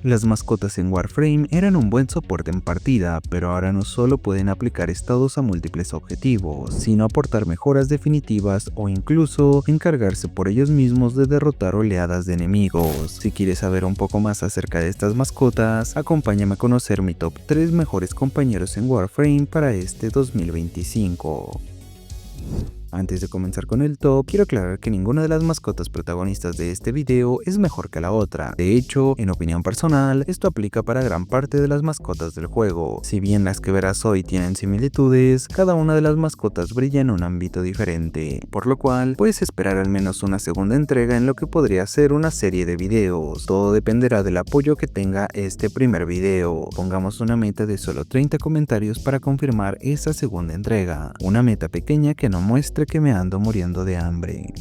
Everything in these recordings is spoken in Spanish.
Las mascotas en Warframe eran un buen soporte en partida, pero ahora no solo pueden aplicar estados a múltiples objetivos, sino aportar mejoras definitivas o incluso encargarse por ellos mismos de derrotar oleadas de enemigos. Si quieres saber un poco más acerca de estas mascotas, acompáñame a conocer mi top 3 mejores compañeros en Warframe para este 2025. Antes de comenzar con el top, quiero aclarar que ninguna de las mascotas protagonistas de este video es mejor que la otra. De hecho, en opinión personal, esto aplica para gran parte de las mascotas del juego. Si bien las que verás hoy tienen similitudes, cada una de las mascotas brilla en un ámbito diferente, por lo cual puedes esperar al menos una segunda entrega en lo que podría ser una serie de videos. Todo dependerá del apoyo que tenga este primer video. Pongamos una meta de solo 30 comentarios para confirmar esa segunda entrega. Una meta pequeña que no muestre que me ando muriendo de hambre.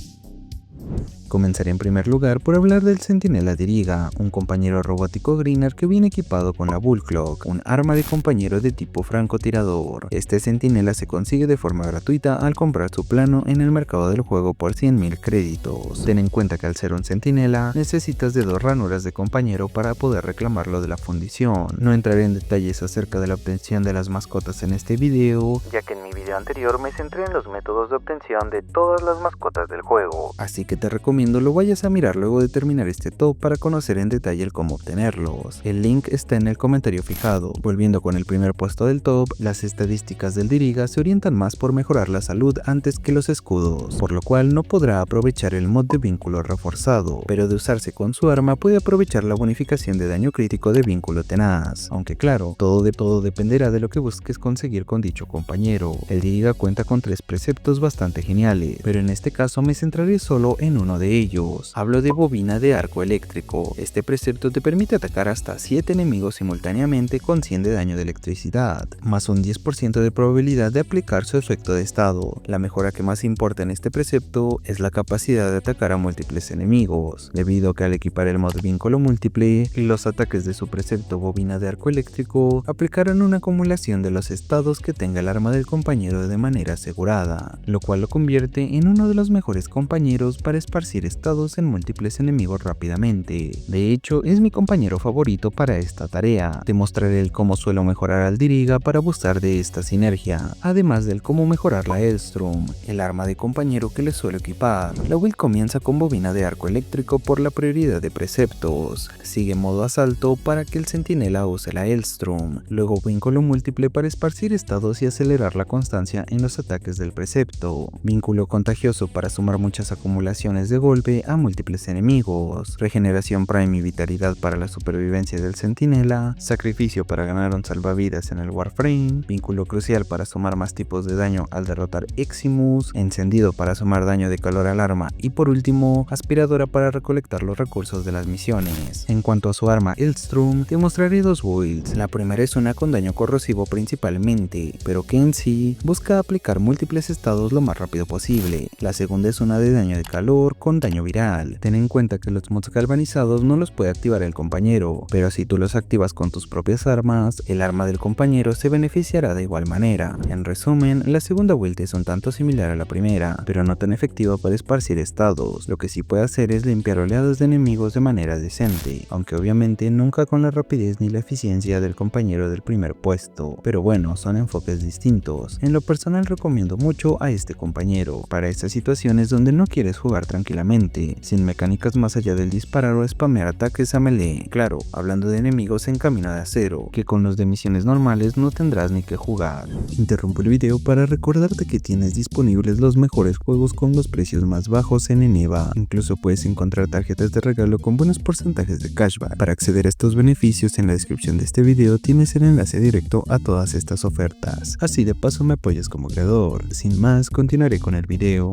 Comenzaré en primer lugar por hablar del Centinela Diriga, un compañero robótico Greener que viene equipado con la Bullclock, un arma de compañero de tipo francotirador. Este centinela se consigue de forma gratuita al comprar su plano en el mercado del juego por 100.000 créditos. Ten en cuenta que al ser un centinela, necesitas de 2 ranuras de compañero para poder reclamarlo de la fundición. No entraré en detalles acerca de la obtención de las mascotas en este video, ya que en mi video anterior me centré en los métodos de obtención de todas las mascotas del juego, así que te recomiendo lo vayas a mirar luego de terminar este top para conocer en detalle el cómo obtenerlos. El link está en el comentario fijado. Volviendo con el primer puesto del top, las estadísticas del Diriga se orientan más por mejorar la salud antes que los escudos, por lo cual no podrá aprovechar el mod de vínculo reforzado, pero de usarse con su arma puede aprovechar la bonificación de daño crítico de vínculo tenaz, aunque claro, todo dependerá de lo que busques conseguir con dicho compañero. El Diriga cuenta con 3 preceptos bastante geniales, pero en este caso me centraré solo en uno de ellos. Hablo de bobina de arco eléctrico. Este precepto te permite atacar hasta 7 enemigos simultáneamente con 100 de daño de electricidad, más un 10% de probabilidad de aplicar su efecto de estado. La mejora que más importa en este precepto es la capacidad de atacar a múltiples enemigos, debido a que al equipar el mod vínculo múltiple, los ataques de su precepto bobina de arco eléctrico aplicarán una acumulación de los estados que tenga el arma del compañero de manera asegurada, lo cual lo convierte en uno de los mejores compañeros para esparcir estados en múltiples enemigos rápidamente. De hecho, es mi compañero favorito para esta tarea. Te mostraré el cómo suelo mejorar al Diriga para abusar de esta sinergia, además del cómo mejorar la Hellstrom, el arma de compañero que le suelo equipar. La build comienza con bobina de arco eléctrico por la prioridad de preceptos, sigue modo asalto para que el centinela use la Hellstrom, luego vínculo múltiple para esparcir estados y acelerar la constancia en los ataques del precepto, vínculo contagioso para sumar muchas acumulaciones de golpe a múltiples enemigos, regeneración prime y vitalidad para la supervivencia del centinela, sacrificio para ganar un salvavidas en el Warframe, vínculo crucial para sumar más tipos de daño al derrotar Eximus, encendido para sumar daño de calor al arma y por último, aspiradora para recolectar los recursos de las misiones. En cuanto a su arma Hellstrom, te mostraré 2 builds. La primera es una con daño corrosivo principalmente, pero que en sí busca aplicar múltiples estados lo más rápido posible. La segunda es una de daño de calor con daño viral. Ten en cuenta que los mods galvanizados no los puede activar el compañero, pero si tú los activas con tus propias armas, el arma del compañero se beneficiará de igual manera. En resumen, la segunda build es un tanto similar a la primera, pero no tan efectiva para esparcir estados. Lo que sí puede hacer es limpiar oleadas de enemigos de manera decente, aunque obviamente nunca con la rapidez ni la eficiencia del compañero del primer puesto. Pero bueno, son enfoques distintos. En lo personal recomiendo mucho a este compañero para estas situaciones donde no quieres jugar tranquilamente, sin mecánicas más allá del disparar o spamear ataques a melee. Claro, hablando de enemigos en camino de acero, que con los de misiones normales no tendrás ni que jugar. Interrumpo el video para recordarte que tienes disponibles los mejores juegos con los precios más bajos en Eneba. Incluso puedes encontrar tarjetas de regalo con buenos porcentajes de cashback. Para acceder a estos beneficios, en la descripción de este video tienes el enlace directo a todas estas ofertas. Así de paso me apoyas como creador. Sin más, continuaré con el video.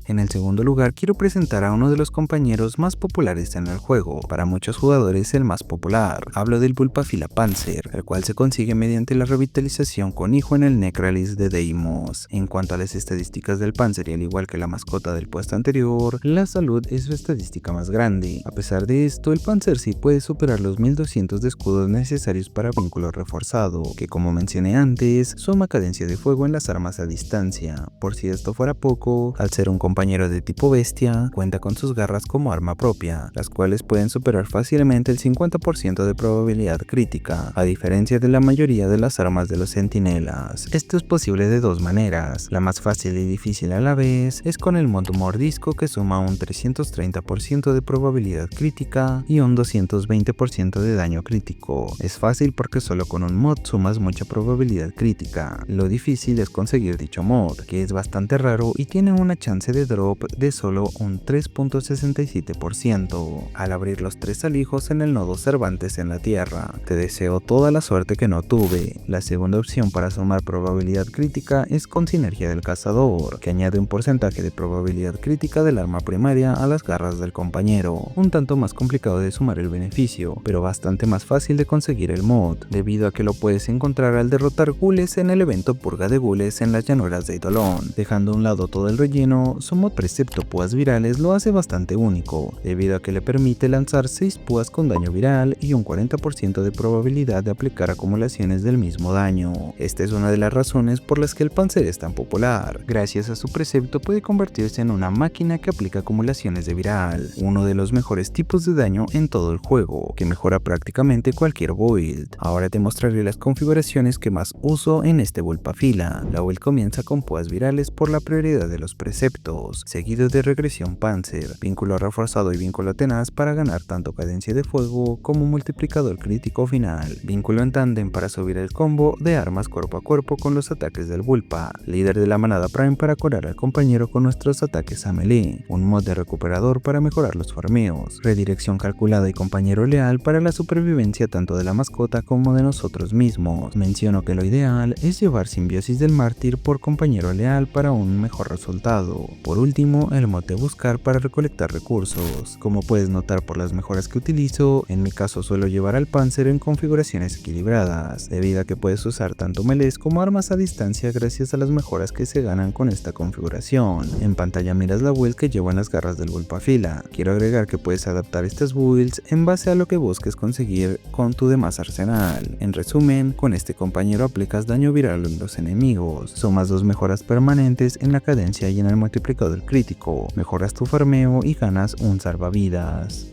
En el segundo lugar quiero presentar a uno de los compañeros más populares en el juego, para muchos jugadores el más popular. Hablo del Vulpafila Panzer, el cual se consigue mediante la revitalización con hijo en el Necralis de Deimos. En cuanto a las estadísticas del Panzer y al igual que la mascota del puesto anterior, la salud es su estadística más grande. A pesar de esto, el Panzer sí puede superar los 1200 de escudos necesarios para vínculo reforzado, que como mencioné antes, suma cadencia de fuego en las armas a distancia. Por si esto fuera poco, al ser un compañero de tipo bestia, Vitalidad, cuenta con sus garras como arma propia, las cuales pueden superar fácilmente el 50% de probabilidad crítica, a diferencia de la mayoría de las armas de los centinelas. Esto es posible de dos maneras. La más fácil y difícil a la vez es con el mod Mordisco, que suma un 330% de probabilidad crítica y un 220% de daño crítico. Es fácil porque solo con un mod sumas mucha probabilidad crítica. Lo difícil es conseguir dicho mod, que es bastante raro y tiene una chance de drop de solo un 3.67% al abrir los 3 alijos en el nodo Cervantes en la Tierra. Te deseo toda la suerte que no tuve. La segunda opción para sumar probabilidad crítica es con Sinergia del Cazador, que añade un porcentaje de probabilidad crítica del arma primaria a las garras del compañero. Un tanto más complicado de sumar el beneficio, pero bastante más fácil de conseguir el mod, debido a que lo puedes encontrar al derrotar gules en el evento Purga de Gules en las llanuras de Eidolon. Dejando a un lado todo el relleno, su mod Precepto Púas Virales lo hace bastante único, debido a que le permite lanzar 6 púas con daño viral y un 40% de probabilidad de aplicar acumulaciones del mismo daño. Esta es una de las razones por las que el Panzer es tan popular. Gracias a su precepto puede convertirse en una máquina que aplica acumulaciones de viral, uno de los mejores tipos de daño en todo el juego, que mejora prácticamente cualquier build. Ahora te mostraré las configuraciones que más uso en este Vulpafila. La build comienza con púas virales por la prioridad de los preceptos, seguido de regresión Panzer, vínculo reforzado y vínculo tenaz para ganar tanto cadencia de fuego como multiplicador crítico final, vínculo en tándem para subir el combo de armas cuerpo a cuerpo con los ataques del Vulpa, líder de la manada Prime para curar al compañero con nuestros ataques a melee, un mod de recuperador para mejorar los farmeos, redirección calculada y compañero leal para la supervivencia tanto de la mascota como de nosotros mismos. Menciono que lo ideal es llevar simbiosis del mártir por compañero leal para un mejor resultado. Por último, el mod de buscar para recolectar recursos. Como puedes notar por las mejoras que utilizo, en mi caso suelo llevar al Panzer en configuraciones equilibradas, debido a que puedes usar tanto melees como armas a distancia gracias a las mejoras que se ganan con esta configuración. En pantalla miras la build que llevo en las garras del Vulpafila. Quiero agregar que puedes adaptar estas builds en base a lo que busques conseguir con tu demás arsenal. En resumen, con este compañero aplicas daño viral a los enemigos, sumas 2 mejoras permanentes en la cadencia y en el multiplicador crítico, mejoras tu farmeo y ganas un salvavidas.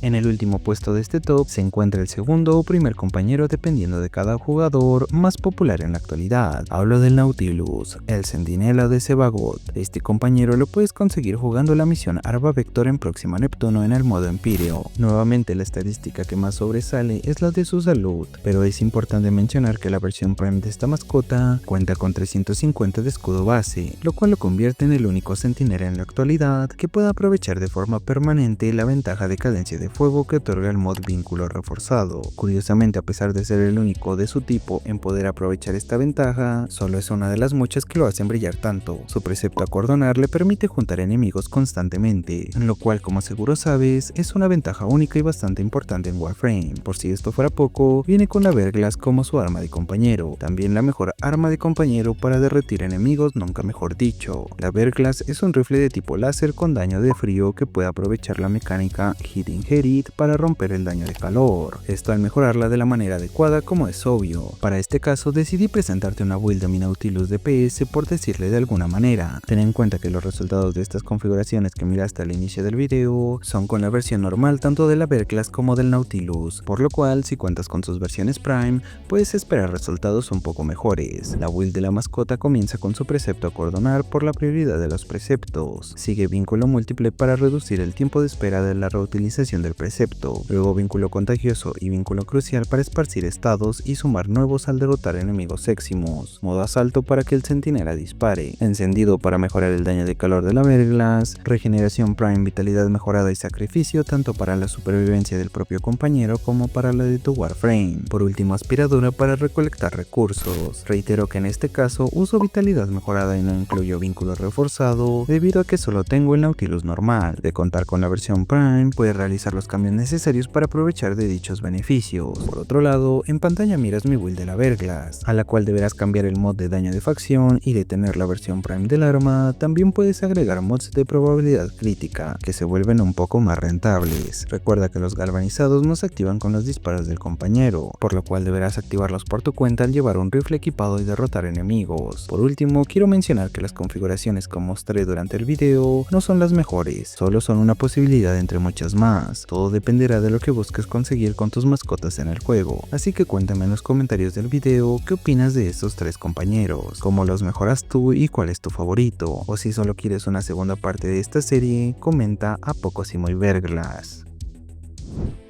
En el último puesto de este top se encuentra el segundo o primer compañero dependiendo de cada jugador más popular en la actualidad. Hablo del Nautilus, el centinela de Sebagot. Este compañero lo puedes conseguir jugando la misión Arba Vector en Próxima Neptuno en el modo Empíreo. Nuevamente la estadística que más sobresale es la de su salud, pero es importante mencionar que la versión Prime de esta mascota cuenta con 350 de escudo base, lo cual lo convierte en el único centinela en la actualidad que pueda aprovechar de forma permanente la ventaja de cadencia de fuego que otorga el mod Vínculo Reforzado. Curiosamente, a pesar de ser el único de su tipo en poder aprovechar esta ventaja, solo es una de las muchas que lo hacen brillar tanto. Su precepto Acordonar le permite juntar enemigos constantemente, lo cual, como seguro sabes, es una ventaja única y bastante importante en Warframe. Por si esto fuera poco, viene con la Verglas como su arma de compañero, también la mejor arma de compañero para derretir enemigos, nunca mejor dicho. La Verglas es un rifle de tipo láser con daño de frío que puede aprovechar la mecánica Hidden Herit para romper el daño de calor, esto al mejorarla de la manera adecuada, como es obvio. Para este caso decidí presentarte una build de mi Nautilus DPS, por decirle de alguna manera. Ten en cuenta que los resultados de estas configuraciones que miraste al inicio del video son con la versión normal tanto de la Verglas como del Nautilus, por lo cual si cuentas con sus versiones Prime puedes esperar resultados un poco mejores. La build de la mascota comienza con su precepto Acordonar por la prioridad de los preceptos, sigue vínculo múltiple para reducir el tiempo de espera de la reutilización del precepto, luego vínculo contagioso y vínculo crucial para esparcir estados y sumar nuevos al derrotar enemigos éximos, modo asalto para que el centinela dispare, encendido para mejorar el daño de calor de la Verglas, regeneración Prime, vitalidad mejorada y sacrificio tanto para la supervivencia del propio compañero como para la de tu Warframe, por último aspiradora para recolectar recursos. Reitero que en este caso uso vitalidad mejorada y no incluyo vínculo reforzado debido a que solo tengo el Nautilus normal. De contar con la versión Prime puedes realizar los cambios necesarios para aprovechar de dichos beneficios. Por otro lado, en pantalla miras mi build de la Verglas, a la cual deberás cambiar el mod de daño de facción y detener la versión Prime del arma. También puedes agregar mods de probabilidad crítica, que se vuelven un poco más rentables. Recuerda que los galvanizados no se activan con los disparos del compañero, por lo cual deberás activarlos por tu cuenta al llevar un rifle equipado y derrotar enemigos. Por último, quiero mencionar que las configuraciones que mostré durante el video no son las mejores, solo son una posibilidad entre muchas más. Todo dependerá de lo que busques conseguir con tus mascotas en el juego, así que cuéntame en los comentarios del video qué opinas de estos tres compañeros, cómo los mejoras tú y cuál es tu favorito, o si solo quieres una segunda parte de esta serie, comenta a Pocos y Muy Verglas.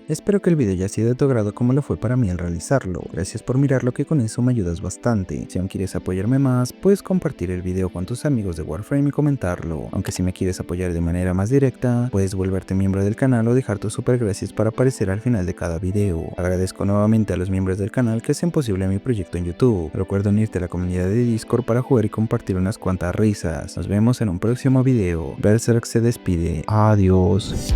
Espero que el video haya sido de tu agrado como lo fue para mí al realizarlo. Gracias por mirarlo, que con eso me ayudas bastante. Si aún quieres apoyarme más, puedes compartir el video con tus amigos de Warframe y comentarlo. Aunque si me quieres apoyar de manera más directa, puedes volverte miembro del canal o dejar tus super gracias para aparecer al final de cada video. Agradezco nuevamente a los miembros del canal que hacen posible mi proyecto en YouTube. Recuerda unirte a la comunidad de Discord para jugar y compartir unas cuantas risas. Nos vemos en un próximo video. Berserk se despide. Adiós.